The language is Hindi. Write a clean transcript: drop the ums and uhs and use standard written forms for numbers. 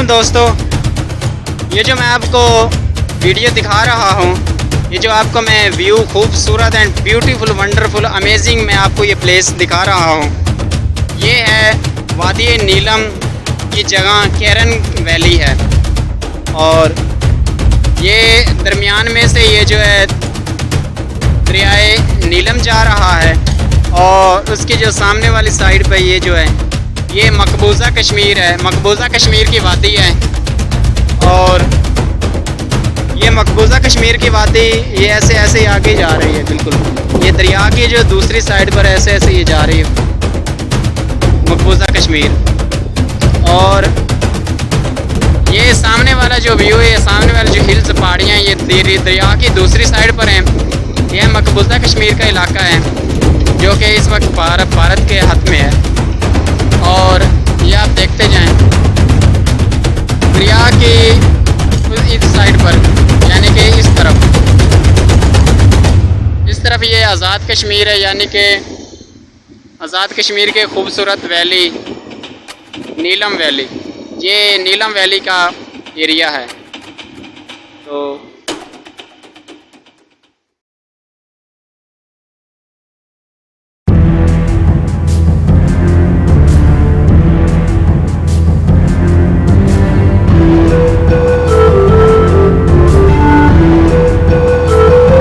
वालेकुम दोस्तों, ये जो मैं आपको वीडियो दिखा रहा हूँ, ये जो आपको मैं व्यू खूबसूरत एंड ब्यूटीफुल वंडरफुल अमेजिंग मैं आपको ये प्लेस दिखा रहा हूँ, ये है वादी नीलम की जगह कैरन वैली है। और ये दरमियान में से ये जो है दरियाए नीलम जा रहा है और उसकी जो सामने वाली साइड पे ये जो है ये मकबूजा कश्मीर है, मकबूजा कश्मीर की वादी है। और ये मकबूजा कश्मीर की वादी ये ऐसे ऐसे आगे जा रही है, बिल्कुल ये दरिया की जो दूसरी साइड पर ऐसे ऐसे ये जा रही है मकबूजा कश्मीर। और ये सामने वाला जो व्यू है, सामने वाले जो हिल्स पहाड़ियाँ ये दरिया की दूसरी साइड पर हैं। यह मकबूजा कश्मीर का इलाका है जो कि इस वक्त भारत के हाथ में है। और ये आप देखते जाएं दरिया की इस साइड पर, यानी कि इस तरफ ये आज़ाद कश्मीर है, यानी कि आज़ाद कश्मीर के खूबसूरत वैली नीलम वैली, ये नीलम वैली का एरिया है। तो